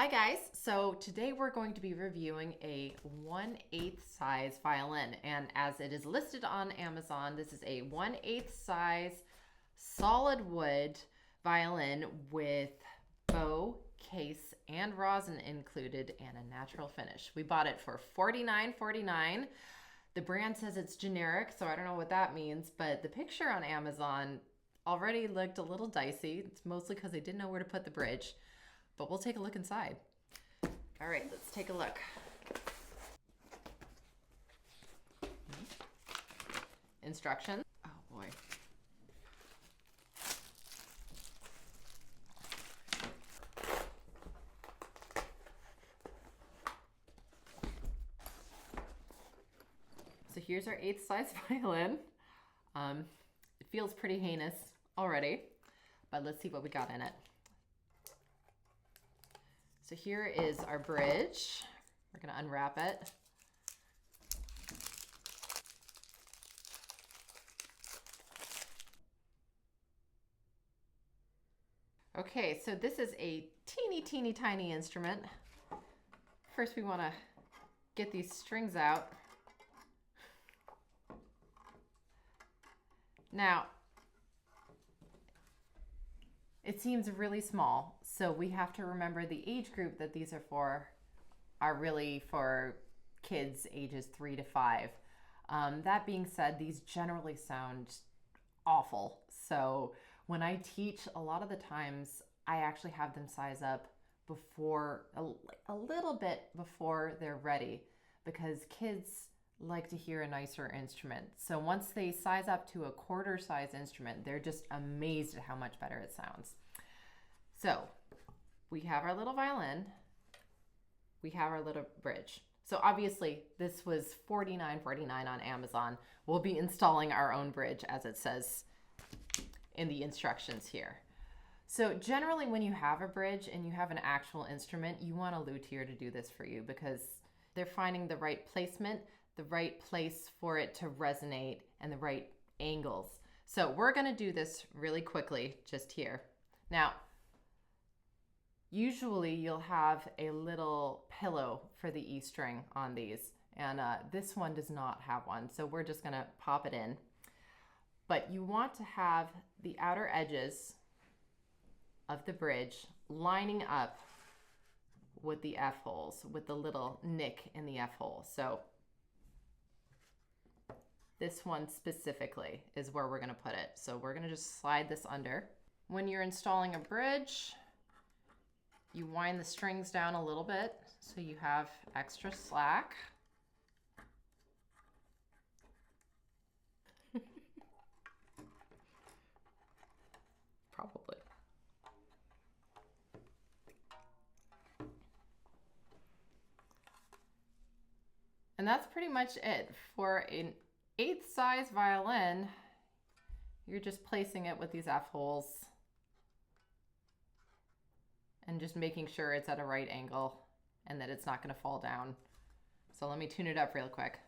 Hi guys, so today we're going to be reviewing a 1/8 size violin, and as it is listed on Amazon, this is a 1/8 size solid wood violin with bow, case, and rosin included and a natural finish. We bought it for $49.49. The brand says it's generic, so I don't know what that means, but the picture on Amazon already looked a little dicey. It's mostly because they didn't know where to put the bridge. But we'll take a look inside. All right, let's take a look. Instructions. Oh boy. So here's our 8th size violin. It feels pretty heinous already, but let's see what we got in it. So here is our bridge. We're going to unwrap it. Okay, so this is a teeny tiny instrument. First we want to get these strings out. Now, it seems really small, so we have to remember the age group that these are really for kids ages 3 to 5. That being said, these generally sound awful. So when I teach, a lot of the times I actually have them size up before, a little bit before they're ready, because kids like to hear a nicer instrument. So once they size up to a quarter size instrument, they're just amazed at how much better it sounds. So we have our little violin, we have our little bridge. So obviously this was $49.49 on Amazon. We'll be installing our own bridge as it says in the instructions here. So generally when you have a bridge and you have an actual instrument, you want a luthier to do this for you because they're finding the right placement, the right place for it to resonate, and the right angles. So we're gonna do this really quickly just here. Now, usually you'll have a little pillow for the E string on these, and this one does not have one, so we're just gonna pop it in. But you want to have the outer edges of the bridge lining up with the F-holes, with the little nick in the F-hole. So this one specifically is where we're gonna put it. So we're gonna just slide this under. When you're installing a bridge, you wind the strings down a little bit so you have extra slack. Probably. And that's pretty much it. For an 8th size violin, you're just placing it with these F-holes and just making sure it's at a right angle and that it's not going to fall down. So let me tune it up real quick.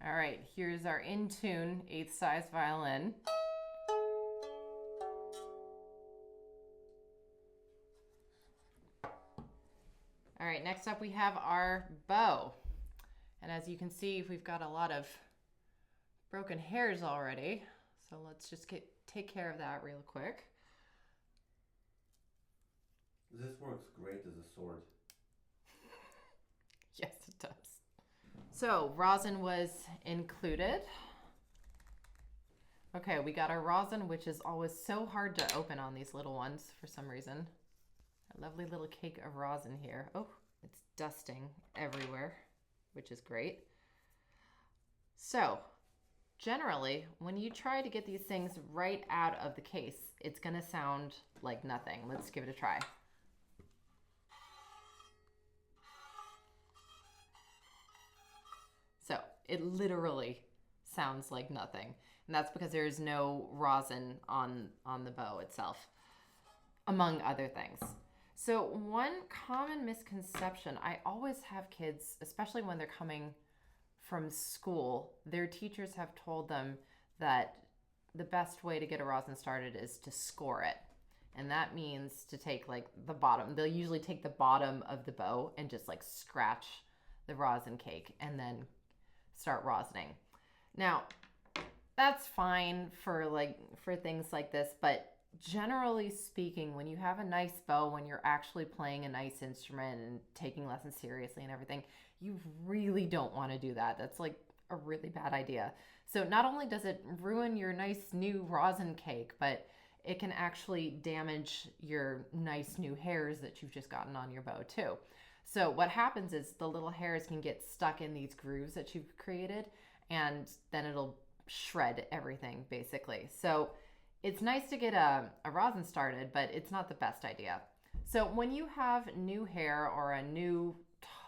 All right, here's our in tune 8th size violin. All right, next up we have our bow. And as you can see, we've got a lot of broken hairs already. So let's just take care of that real quick. This works great as a sword. Yes, it does. So rosin was included. Okay, we got our rosin, which is always so hard to open on these little ones for some reason. A lovely little cake of rosin here. Oh, it's dusting everywhere, which is great. So generally, when you try to get these things right out of the case, it's gonna sound like nothing. Let's give it a try. So it literally sounds like nothing. And that's because there's no rosin on the bow itself, among other things. So one common misconception, I always have kids, especially when they're coming from school, their teachers have told them that the best way to get a rosin started is to score it. And that means to take like the bottom. They'll usually take the bottom of the bow and just like scratch the rosin cake and then start rosining. Now, that's fine for things like this, but generally speaking, when you have a nice bow, when you're actually playing a nice instrument and taking lessons seriously and everything, you really don't want to do that. That's like a really bad idea. So not only does it ruin your nice new rosin cake, but it can actually damage your nice new hairs that you've just gotten on your bow too. So what happens is the little hairs can get stuck in these grooves that you've created, and then it'll shred everything basically. So it's nice to get a rosin started, but it's not the best idea. So when you have new hair or a new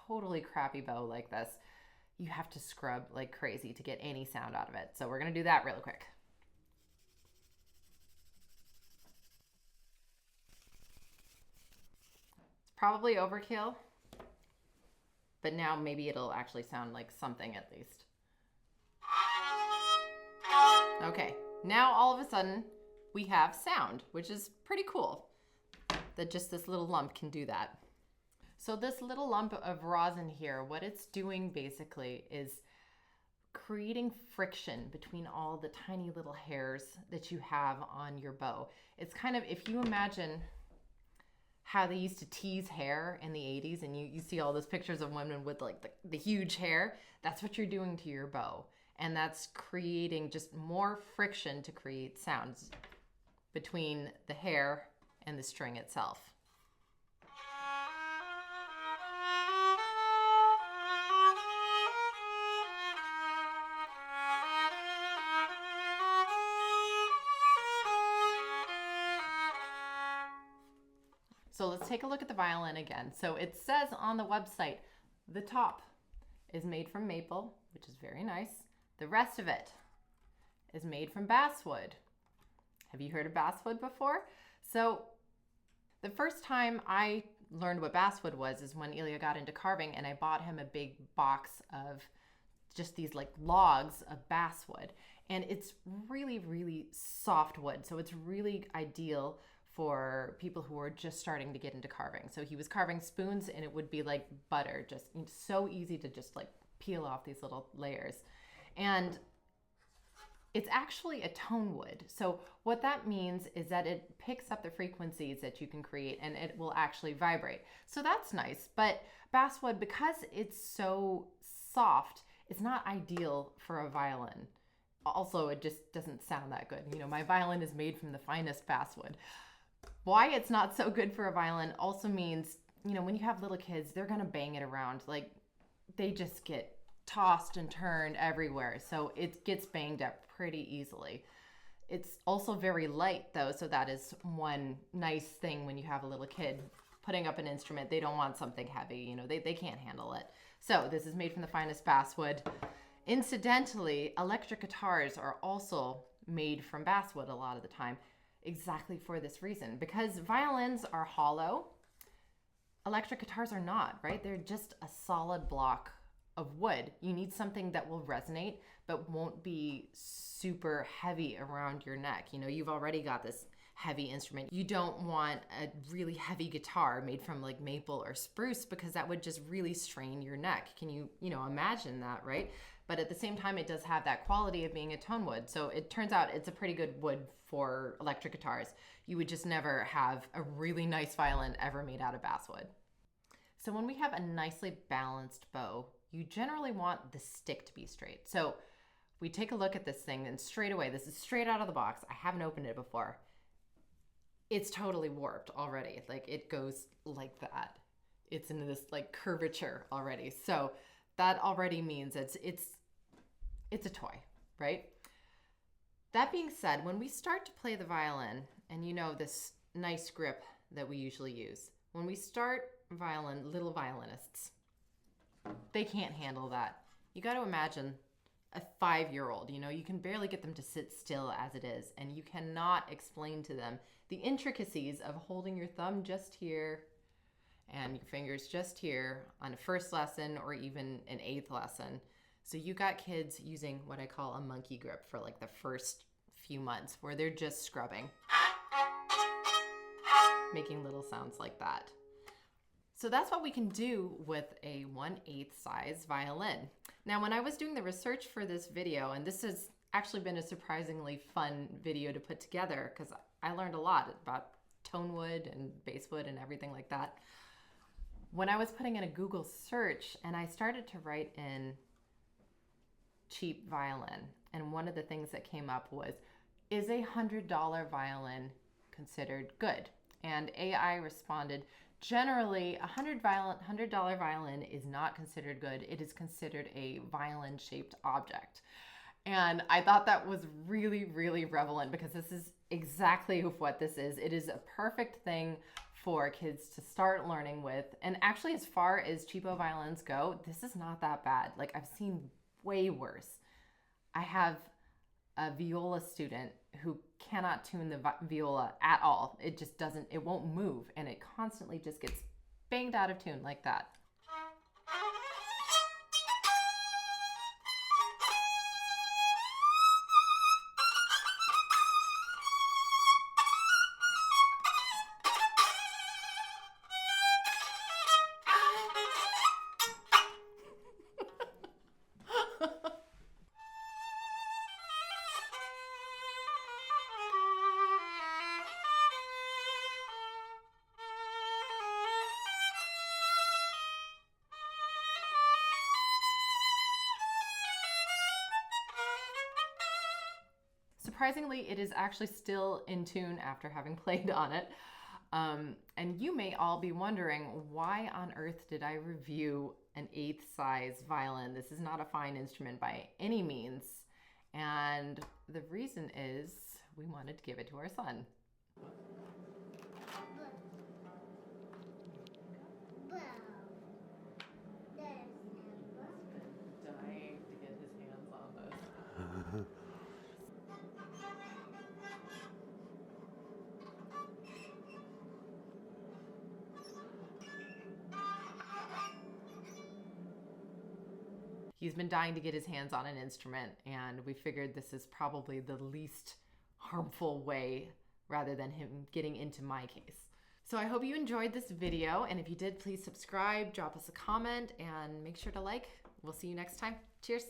totally crappy bow like this, you have to scrub like crazy to get any sound out of it. So we're gonna do that really quick. It's probably overkill, but now maybe it'll actually sound like something at least. Okay, now all of a sudden we have sound, which is pretty cool that just this little lump can do that. So this little lump of rosin here, what it's doing basically is creating friction between all the tiny little hairs that you have on your bow. It's kind of, if you imagine how they used to tease hair in the 80s, and you see all those pictures of women with like the huge hair, that's what you're doing to your bow. And that's creating just more friction to create sounds between the hair and the string itself. So let's take a look at the violin again. So it says on the website, the top is made from maple, which is very nice. The rest of it is made from basswood. Have you heard of basswood before? So the first time I learned what basswood was is when Ilya got into carving, and I bought him a big box of just these like logs of basswood. And it's really, really soft wood. So it's really ideal for people who are just starting to get into carving. So he was carving spoons, and it would be like butter, just so easy to just like peel off these little layers. And it's actually a tone wood. So what that means is that it picks up the frequencies that you can create, and it will actually vibrate. So that's nice. But basswood, because it's so soft, it's not ideal for a violin. Also, it just doesn't sound that good. You know, my violin is made from the finest basswood. Why it's not so good for a violin also means, you know, when you have little kids, they're gonna bang it around. Like, they just get tossed and turned everywhere. So it gets banged up pretty easily. It's also very light though, so that is one nice thing when you have a little kid putting up an instrument. They don't want something heavy, you know, they can't handle it. So this is made from the finest basswood. Incidentally, electric guitars are also made from basswood a lot of the time, exactly for this reason. Because violins are hollow, electric guitars are not, right? They're just a solid block of wood. You need something that will resonate but won't be super heavy around your neck. You know, you've already got this heavy instrument. You don't want a really heavy guitar made from like maple or spruce, because that would just really strain your neck. Can you imagine that, right? But at the same time, it does have that quality of being a tone wood. So it turns out it's a pretty good wood for electric guitars. You would just never have a really nice violin ever made out of basswood. So when we have a nicely balanced bow, you generally want the stick to be straight. So we take a look at this thing, and straight away, this is straight out of the box. I haven't opened it before. It's totally warped already. Like, it goes like that. It's in this like curvature already. So that already means it's a toy, right? That being said, when we start to play the violin, and you know this nice grip that we usually use, when we start violin, little violinists, they can't handle that. You got to imagine a 5-year-old, you know, you can barely get them to sit still as it is, and you cannot explain to them the intricacies of holding your thumb just here and your fingers just here on a first lesson or even an 8th lesson. So you got kids using what I call a monkey grip for like the first few months, where they're just scrubbing, making little sounds like that. So that's what we can do with a 1/8 size violin. Now, when I was doing the research for this video, and this has actually been a surprisingly fun video to put together because I learned a lot about tone wood and basswood and everything like that. When I was putting in a Google search and I started to write in cheap violin, and one of the things that came up was, is a $100 violin considered good? And AI responded, generally a $100 violin is not considered good. It is considered a violin shaped object. And I thought that was really, really relevant because this is exactly what this is. It is a perfect thing for kids to start learning with. And actually, as far as cheapo violins go, this is not that bad. Like, I've seen way worse. I have a viola student who cannot tune the viola at all. It just doesn't, it won't move, and it constantly just gets banged out of tune like that. Surprisingly, it is actually still in tune after having played on it. And you may all be wondering, why on earth did I review an 8th size violin? This is not a fine instrument by any means. And the reason is we wanted to give it to our son. Dying to get his hands on this. He's been dying to get his hands on an instrument, and we figured this is probably the least harmful way rather than him getting into my case. So I hope you enjoyed this video, and if you did, please subscribe, drop us a comment, and make sure to like. We'll see you next time. Cheers.